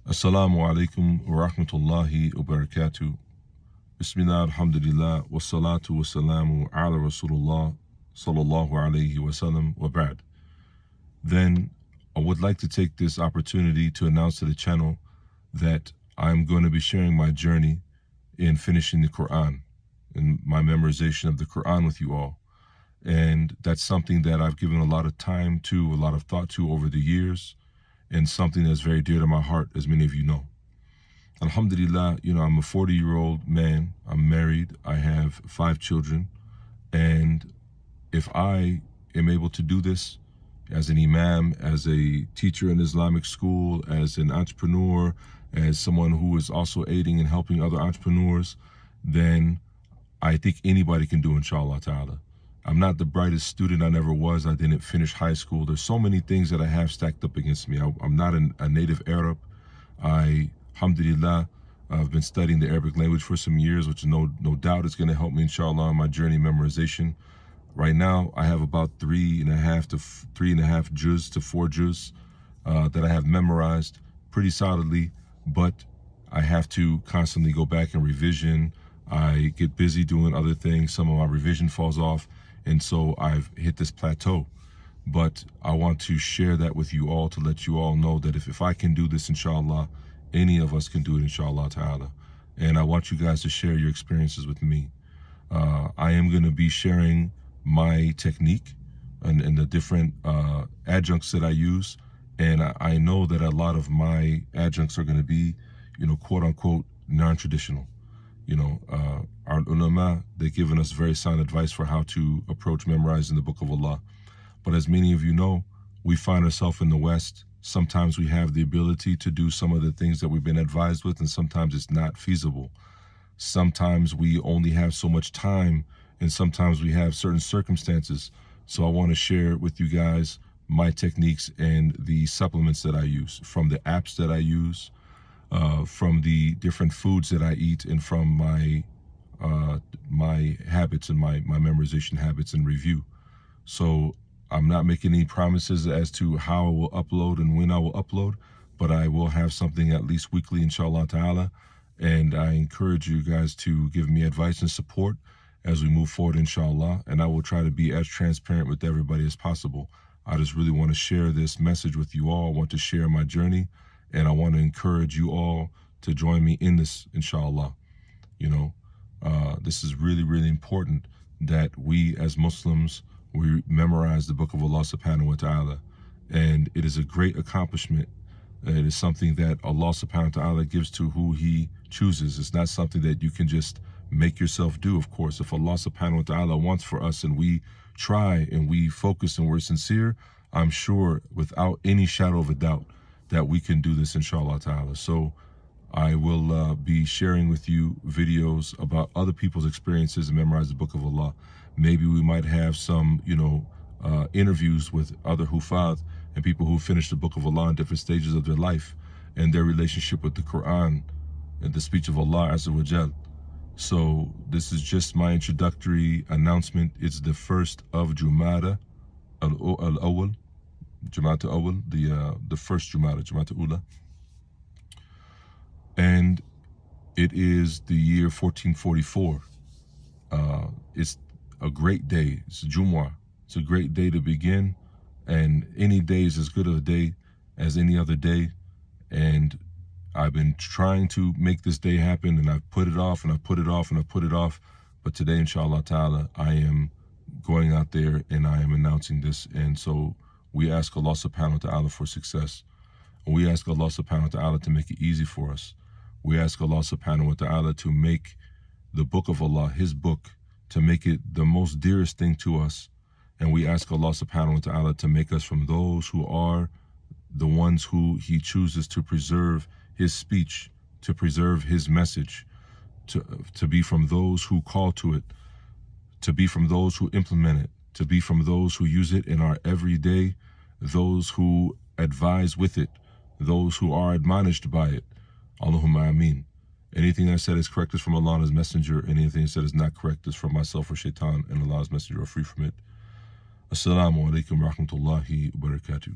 Assalamu alaikum wa rahmatullahi wa barakatuh. Bismillah, alhamdulillah, wa salatu wa salamu ala Rasulullah sallallahu alayhi wa sallam wa ba'd. Then I would like to take this opportunity to announce to the channel that I'm going to be sharing my journey in finishing the Quran and my memorization of the Quran with you all. And that's something that I've given a lot of time to, a lot of thought to over the years, and something that's very dear to my heart, as many of you know. Alhamdulillah, I'm a 40-year-old man. I'm married. I have 5 children. And if I am able to do this as an imam, as a teacher in Islamic school, as an entrepreneur, as someone who is also aiding and helping other entrepreneurs, then I think anybody can do, inshallah ta'ala. I'm not the brightest student I never was. I didn't finish high school. There's so many things that I have stacked up against me. I'm not a native Arab. Alhamdulillah, I've been studying the Arabic language for some years, which no doubt is going to help me, inshallah, on my journey memorization. Right now, I have about 3.5 juz to 4 juz that I have memorized pretty solidly, but I have to constantly go back and revision. I get busy doing other things. Some of my revision falls off. And so I've hit this plateau. But I want to share that with you all to let you all know that if I can do this, inshallah, any of us can do it, inshallah ta'ala. And I want you guys to share your experiences with me. I am going to be sharing my technique and the different adjuncts that I use. And I know that a lot of my adjuncts are going to be, quote unquote, non-traditional. Our ulama, they've given us very sound advice for how to approach memorizing the Book of Allah. But as many of you know, we find ourselves in the West. Sometimes we have the ability to do some of the things that we've been advised with, and sometimes it's not feasible. Sometimes we only have so much time, and sometimes we have certain circumstances. So I want to share with you guys my techniques and the supplements that I use, from the apps that I use, from the different foods that I eat, and from my habits and my memorization habits and review. So I'm not making any promises as to how I will upload and when I will upload, but I will have something at least weekly, inshallah ta'ala. And I encourage you guys to give me advice and support as we move forward, inshallah. And I will try to be as transparent with everybody as possible. I just really want to share this message with you all. I want to share my journey, and I want to encourage you all to join me in this, inshallah. This is really, really important that we as Muslims, we memorize the Book of Allah subhanahu wa ta'ala. And it is a great accomplishment. It is something that Allah subhanahu wa ta'ala gives to who He chooses. It's not something that you can just make yourself do, of course. If Allah subhanahu wa ta'ala wants for us and we try and we focus and we're sincere, I'm sure without any shadow of a doubt that we can do this, inshallah ta'ala. So I will be sharing with you videos about other people's experiences and memorize the Book of Allah. Maybe we might have some, interviews with other hufadh and people who finished the Book of Allah in different stages of their life and their relationship with the Quran and the speech of Allah Azza wa Jal. So this is just my introductory announcement. It's the first of Jumada al-Awwal, Jumada al-Awwal, the first Jumada, Jumada al-Ula. And it is the year 1444. It's a great day. It's Jumu'ah. It's a great day to begin. And any day is as good of a day as any other day. And I've been trying to make this day happen, and I've put it off, and I've put it off, and I've put it off. But today, inshallah ta'ala, I am going out there and I am announcing this. And so we ask Allah subhanahu wa ta'ala for success. And we ask Allah subhanahu wa ta'ala to make it easy for us. We ask Allah subhanahu wa ta'ala to make the Book of Allah, His book, to make it the most dearest thing to us. And we ask Allah subhanahu wa ta'ala to make us from those who are the ones who He chooses to preserve His speech, to preserve His message, to be from those who call to it, to be from those who implement it, to be from those who use it in our everyday, those who advise with it, those who are admonished by it. Allahumma ameen. Anything I said is correct is from Allah and His Messenger. Anything I said is not correct is from myself or shaitan, and Allah's Messenger are free from it. Assalamu alaikum wa rahmatullahi wa barakatuh.